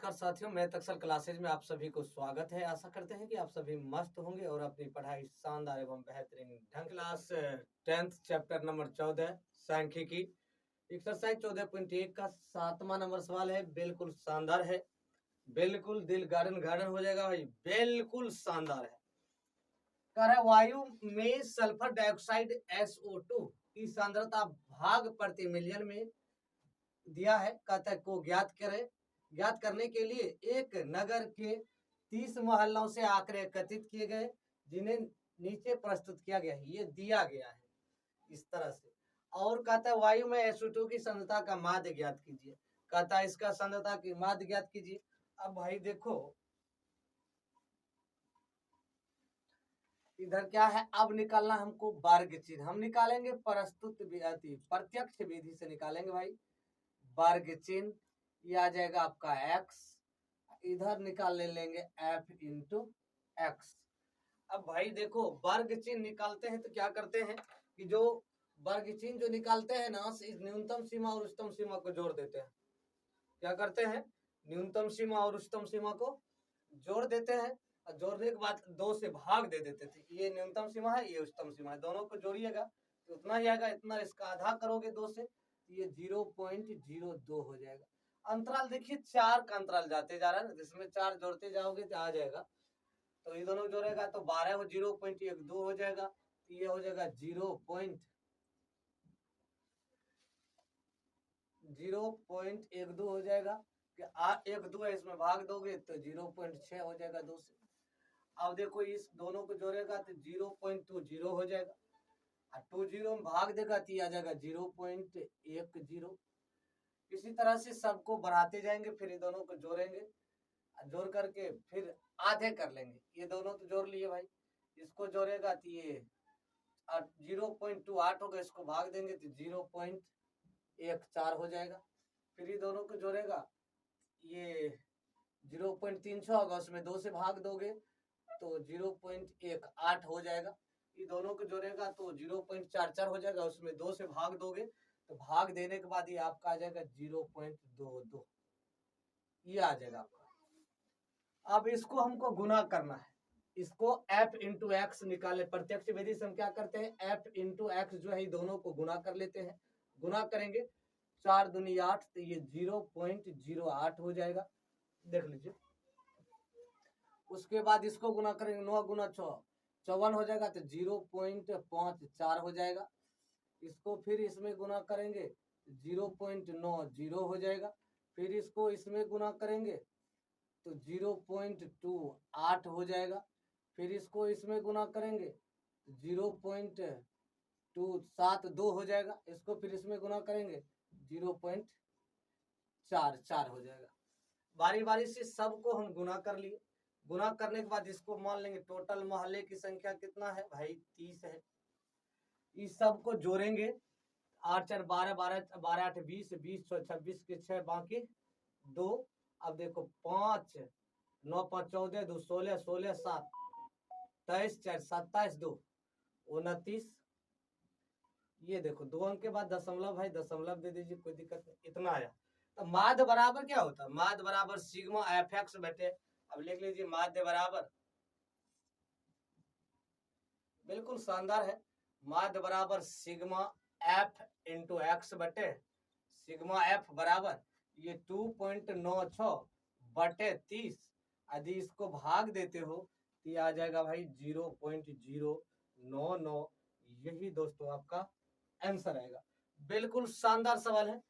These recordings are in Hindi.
नमस्कार साथियों, मैथ अक्सर क्लासेज में आप सभी को स्वागत है। आशा करते हैं कि आप सभी मस्त होंगे और अपनी पढ़ाई शानदार एवं बेहतरीन ढंग। क्लास 10th चैप्टर नंबर 14 सांख्यिकी एक्सरसाइज 14.1 का 7वां नंबर सवाल है। बिल्कुल शानदार है, बिल्कुल दिल गार्डन गार्डन हो जाएगा भाई, बिल्कुल शानदार है। कह रहा है वायु में सल्फर डाइऑक्साइड SO2 की सांद्रता भाग प्रति मिलियन में दिया है। कहता है को ज्ञात करें। ज्ञात करने के लिए एक नगर के 30 मोहल्लों से आंकड़े एकत्रित किए गए जिन्हें नीचे प्रस्तुत किया गया है। ये दिया गया है इस तरह से। और कहता है वायु में SO2 की सांद्रता का माध्य ज्ञात कीजिए। कहता है इसका सांद्रता की माध्य ज्ञात कीजिए। अब भाई देखो इधर क्या है, अब निकालना हमको वर्ग चिन्ह। हम निकालेंगे प्रत्यक्ष विधि से निकालेंगे भाई वर्ग चिन्ह। ये आ जाएगा आपका x, इधर निकाल लेंगे f इंटू एक्स। अब भाई देखो वर्ग चिन्ह निकालते हैं तो क्या करते हैं कि जो वर्ग चिन्ह जो निकालते हैं ना, इस न्यूनतम सीमा और उच्चतम सीमा को जोड़ देते हैं। क्या करते हैं, न्यूनतम सीमा और उच्चतम सीमा को जोड़ देते हैं और जोड़ने के बाद 2 से भाग दे देते थे। ये न्यूनतम सीमा है, ये उच्चतम सीमा है, दोनों को जोड़िएगा तो उतना ही आएगा। इतना इसका आधा करोगे 2 से, ये 0.02 हो जाएगा। अंतराल देखिए 4 का अंतराल जाते जा रहा है, जिसमें 4 जोड़ते जाओगे तो आ जाएगा। तो ये दोनों जोड़ेगा तो 12 हो 0.12 हो जाएगा। ये हो जाएगा 0.12 हो जाएगा कि 1 2 है, इसमें भाग दोगे तो 0.6 हो जाएगा 2 से। अब देखो इस दोनों को जोड़ेगा तो 0.20 हो जाएगा और 20 में भाग देगा तो आ जाएगा 0.10। इसी तरह से सबको बढ़ाते जाएंगे, फिर ये दोनों को जोड़ेंगे, जोड़ करके फिर आधे कर लेंगे। ये दोनों तो जोड़ लिए भाई, इसको जोड़ेगा तो ये 0.28 होगा, इसको भाग देंगे तो 0.14 हो जाएगा। फिर ये दोनों को जोड़ेगा, ये 0.36 होगा, उसमें 2 से भाग दोगे तो 0.18 हो जाएगा। ये दोनों को जोड़ेगा तो 0.44 हो जाएगा, उसमें 2 से भाग दोगे तो भाग देने के बाद ये आपका आ जाएगा 0.22। ये आ जाएगा आपका। अब इसको हमको गुना करना है, इसको f इंटू एक्स निकाले। प्रत्यक्ष विधि से हम क्या करते हैं, f इंटू एक्स जो है दोनों को गुना कर लेते हैं। गुना करेंगे 4 दूनी 8 तो ये 0.08 हो जाएगा, देख लीजिए। उसके बाद इसको गुना करेंगे 9 गुना 6 54 हो जाएगा तो 0.54 हो जाएगा। इसको फिर इसमें गुना करेंगे 0.90 हो जाएगा। फिर इसको इसमें गुना करेंगे तो 0.28 हो जाएगा। फिर इसको इसमें गुना करेंगे 0.272 हो जाएगा। इसको फिर इसमें गुना करेंगे 0.44 हो जाएगा। बारी बारी से सबको हम गुना कर लिए। गुना करने के बाद इसको मान लेंगे टोटल मोहल्ले की संख्या कितना है भाई, 30 है। इस सब को जोड़ेंगे 8 4 12 12 12 8 20 20 6 26 के 6 बाकी 2। अब देखो 5 9 5 14 2 16 16 7 23 4 27 2 29। ये देखो 2 अंक के बाद दशमलव है, दशमलव दे दीजिए, कोई दिक्कत नहीं। इतना आया। तो माध्य बराबर क्या होता है, माध्य बराबर सिग्मा fx बटे, अब लिख लीजिए माध्य बराबर, बिल्कुल शानदार है, माध्य बराबर सिग्मा f इंटू एक्स बटे सिग्मा f बराबर ये 2.96 बटे 30। यदि इसको भाग देते हो तो ये आ जाएगा भाई 0.099। यही दोस्तों आपका आंसर आएगा। बिल्कुल शानदार सवाल है।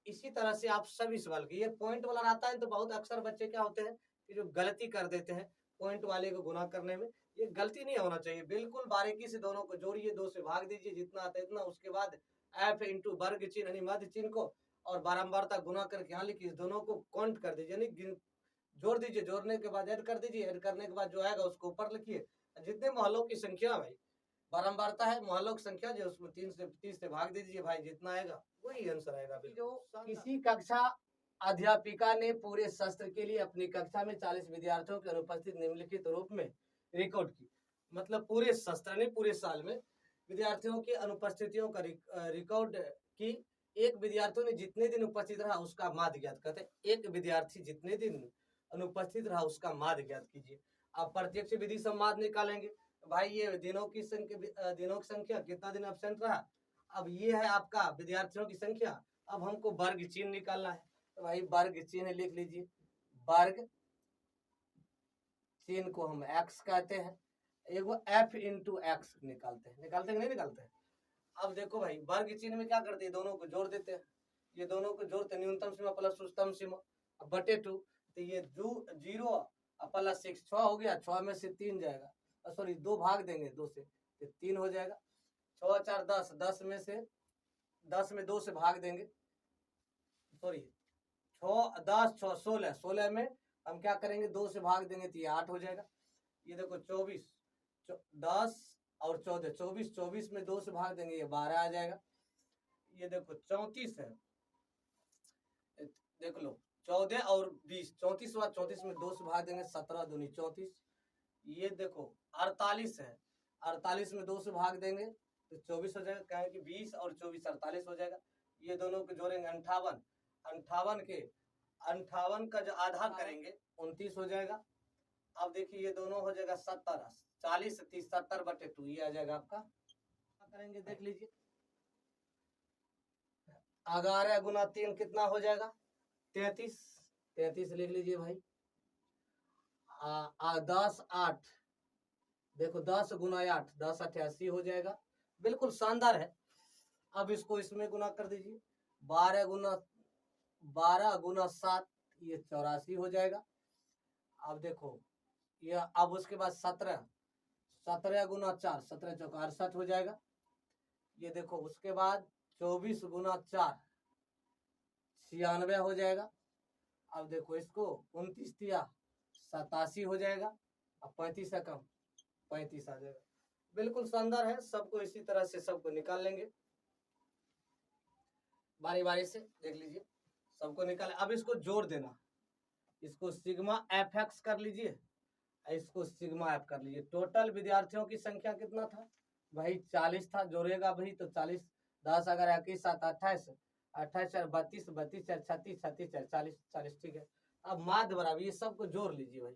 इसी तरह से आप सभी सवाल के, ये पॉइंट वाला आता है तो बहुत अक्सर बच्चे क्या होते हैं कि जो गलती कर देते हैं पॉइंट वाले को गुना करने में। ये गलती नहीं होना चाहिए, बिल्कुल बारीकी से दोनों को जोड़िए, 2 से भाग दीजिए जितना आता है इतना। उसके बाद f इंटू वर्ग चिन्ह यानी मध्य चिन्ह को और बारंबारता गुना करके यहाँ लिखिए, दोनों को काउंट कर दीजिए यानी जोड़ दीजिए। जोड़ने के बाद ऐड कर दीजिए, ऐड करने के बाद जो आएगा उसको ऊपर लिखिए। जितने मोहल्लों की संख्या भाई बारंबारता है, मोहल्लों की संख्या जो उसमें 3 से 30 से भाग दीजिए भाई, जितना आएगा वही आंसर आएगा। जो किसी कक्षा अध्यापिका ने पूरे सत्र के लिए अपनी कक्षा में 40 विद्यार्थियों की अनुपस्थित निम्नलिखित रूप में रिकॉर्ड की। मतलब पूरे सत्र ने पूरे साल में विद्यार्थियों की अनुपस्थितियों का रिकॉर्ड की एक विद्यार्थियों ने जितने दिन उपस्थित रहा उसका माध्य ज्ञात करते हैं। एक विद्यार्थी जितने दिन अनुपस्थित रहा उसका माध्य ज्ञात कीजिए। अब प्रत्यक्ष विधि से माध्य निकालेंगे। भाई ये दिनों की संख्या कितना दिन एब्सेंट रहा। अब ये है आपका विद्यार्थियों की संख्या। अब हमको वर्ग चिन्ह निकालना है, तो भाई वर्ग चिन्ह लिख लीजिए। वर्ग चिन्ह को हम x कहते हैं। एगो f इंटू एक्स निकालते हैं कि नहीं निकालते हैं। अब देखो भाई वर्ग चिन्ह में क्या करते हैं, दोनों को जोड़ देते हैं। ये दोनों को जोड़ते न्यूनतम सीमा प्लस उच्चतम सीमा बटे 2, तो ये 0 प्लस 6 6 हो गया। 6 में से 3 जाएगा, सॉरी 2 भाग देंगे 2 से तो 3 हो जाएगा। 6 4 10, 10 में से 2 से भाग देंगे, सॉरी 6 10 6 16, 16 में हम क्या करेंगे 2 से भाग देंगे तो ये 8 हो जाएगा। ये देखो 24 10 और 14, 24 24 में 2 से भाग देंगे ये 12 आ जाएगा। ये देखो 34 है, देख लो 14 और 20, 34 हुआ। 34 में 2 से भाग देंगे 17 दूनी 34। ये देखो 48 है, 48 में 2 से भाग देंगे तो 24 हो जाएगा। क्या है कि 20 और 24 48 हो जाएगा। ये दोनों को जोड़ेंगे 58, 58 का जो आधा करेंगे 29 हो जाएगा। अब देखिए ये दोनों हो जाएगा 70, 40 30 70 बटे 2, ये आ जाएगा आपका। करेंगे देख लीजिए, 11 गुना 3 कितना हो जाएगा 33, 33 लिख लीजिए भाई। 10 8, देखो 10 गुना 8 10 88 हो जाएगा, बिल्कुल शानदार है। अब इसको इसमें गुना कर दीजिए, 12 गुना 7 ये 84 हो जाएगा। अब देखो ये, अब उसके बाद 17 गुना 4 17 चौका 68 हो जाएगा। ये देखो उसके बाद 24 गुना 4 96 हो जाएगा। अब देखो इसको 29 दिया 87 हो जाएगा। अब 35 से कम 35 आ जाएगा, बिल्कुल शानदार है। सबको इसी तरह से सबको निकाल लेंगे, बारी बारी से देख लीजिए सबको निकाले। अब इसको जोड़ देना, इसको सिग्मा एफ एक्स कर लीजिए, इसको सिग्मा एफ कर लीजिए। टोटल विद्यार्थियों की संख्या कितना था भाई 40 था, जोड़ेगा भाई तो 40 10 अगर 21 7 28 28 4 32 32 4 36 36 4 40 40, ठीक है। अब माध्य बराबर ये सबको जोड़ लीजिए भाई।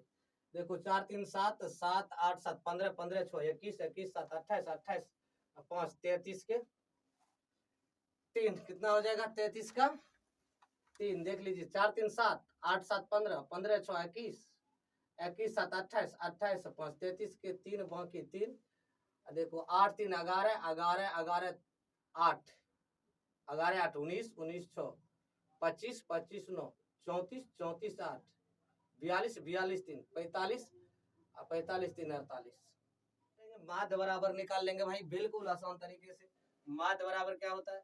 देखो 4 3 7 7 8 7 15 15 6 21 21 7 28 28 5 33 के 3 कितना हो जाएगा 33 का 3, देख लीजिए 4 3 7 8 7 15 15 6 21 21 7 28 28 5 33 के 3 बाकी 3, देखो 8 3 11 11 11 8 11 8 19 19 6 25 25 9 34 34 8 42 42 3 45 45 3 48। माध्य बराबर निकाल लेंगे भाई बिल्कुल आसान तरीके से। माध्य बराबर क्या होता है,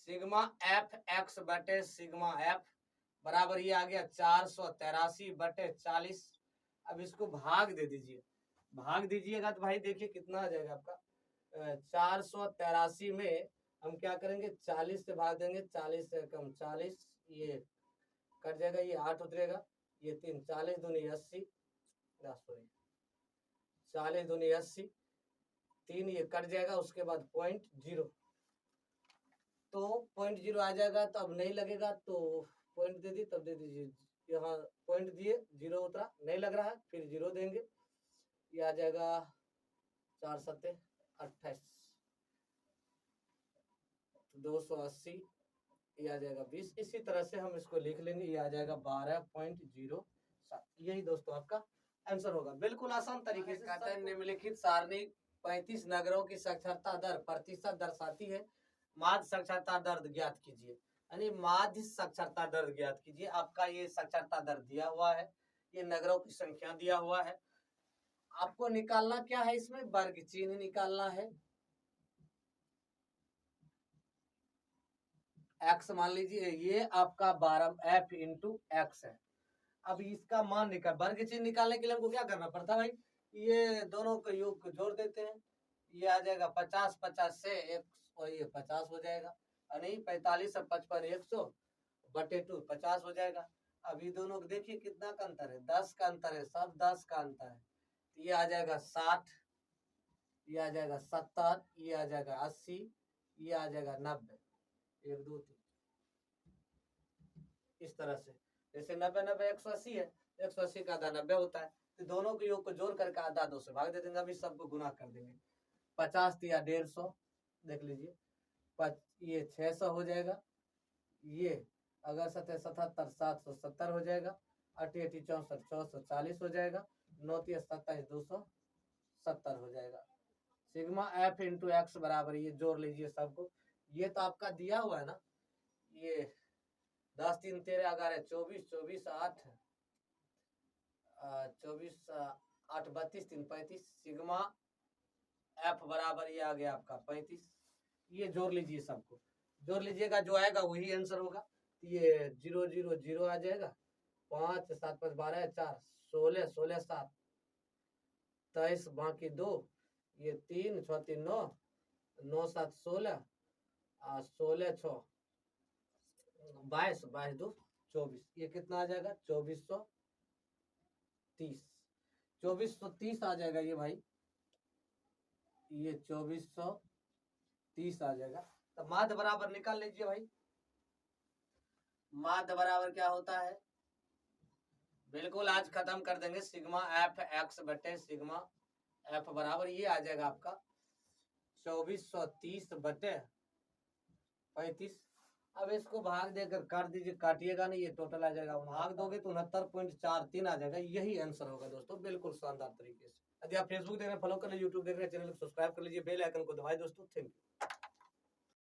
सिग्मा एफ एक्स बटे सिग्मा एफ बराबर ये आ गया 483 बटे 40। अब इसको भाग दे दीजिए, भाग दीजिएगा तो भाई देखिए कितना आ जाएगा आपका 483 में हम क्या करेंगे 40 से भाग देंगे, 40 से कम 40, ये कट जाएगा, ये 8 उतरेगा, ये 3 40 दूनी 80, सॉरी 40 दूनी 80, 3 ये कट जाएगा। उसके बाद 0.0, तो 0.0 आ जाएगा। तो अब नहीं लगेगा तो पॉइंट दे दी, तब दे दीजिए, यहाँ पॉइंट दिए 0 उतरा, नहीं लग रहा है फिर 0 देंगे, ये आ जाएगा 4 7 28 280, ये आ जाएगा 20। इसी तरह से हम इसको लिख लेंगे, ये आ जाएगा 12.07। यही दोस्तों आपका आंसर होगा, बिल्कुल आसान तरीके से। कहते हैं निम्नलिखित सारणी 35 नगरों की साक्षरता दर प्रतिशत दर्शाती है, माध्य साक्षरता दर ज्ञात कीजिए। यानी माध्य साक्षरता दर ज्ञात कीजिए। आपका ये साक्षरता दर दिया हुआ है, ये नगरों की संख्या दिया हुआ है, आपको निकालना क्या है, इसमें वर्ग चिन्ह निकालना है। x मान लीजिए ये आपका 12 f इंटू एक्स है। अब इसका मान निकाल, वर्ग चिन्ह निकालने के लिए हमको क्या करना पड़ता है भाई, ये दोनों को योग को जोड़ देते हैं, ये आ जाएगा 50 50 से 1, और ये 50 हो जाएगा, नहीं 45 से 55 100 बटे 2 50 हो जाएगा। अब ये दोनों को देखिए कितना का अंतर है, 10 का अंतर है, सब 10 का अंतर है। ये आ जाएगा 60, ये आ जाएगा 70, ये आ जाएगा 80, ये आ जाएगा 90, 1 2 3, इस तरह से। जैसे 90 90 180 है, 180 का आधा 90 होता है, तो दोनों के योग को जोड़ करके आधा 2 से भाग दे देंगे। अभी सबको गुना कर देंगे। 50 या 150, देख लीजिए, ये 600 हो जाएगा। ये अगर 77 770 हो जाएगा। 8 8 64 440 हो जाएगा। 9 3 27 270 हो जाएगा। सिग्मा एफ इंटू एक्स बराबर, ये जोड़ लीजिए सबको। ये तो आपका दिया हुआ है ना, ये 10 3 13 11 24 24 8 24 8 32 3 35। सिग्मा एफ बराबर ये आ गया आपका 35। ये जोड़ लीजिए सबको, जोड़ लीजिएगा, जो आएगा वही आंसर होगा। ये 0 0 0 आ जाएगा। 5 7 5 12 4 16 16 7 23, बाकी 2, ये 3 6 3 9 9 7 16 16 6 22 22 2 24। ये कितना आ जाएगा? 2430। 2430 आ जाएगा ये भाई, ये 2430 आ जाएगा। तो माध्य बराबर निकाल लीजिए भाई। माध्य बराबर क्या होता है? बिल्कुल आज खत्म कर देंगे। सिग्मा एफ एक्स बटे सिग्मा एफ बराबर ये आ जाएगा आपका 2430 बटे 35। अब इसको भाग देकर काट दीजिए, काटिएगा नहीं, ये टोटल आ जाएगा। भाग दोगे तो 69.43 आ जाएगा। यही आंसर होगा दोस्तों, बिल्कुल शानदार तरीके से। यदि आप फेसबुक देख रहे हैं फॉलो कर लीजिए, यूट्यूब देख रहे हैं चैनल को सब्सक्राइब कर लीजिए, बेल आइकन को दबाएं दोस्तों। Thank you.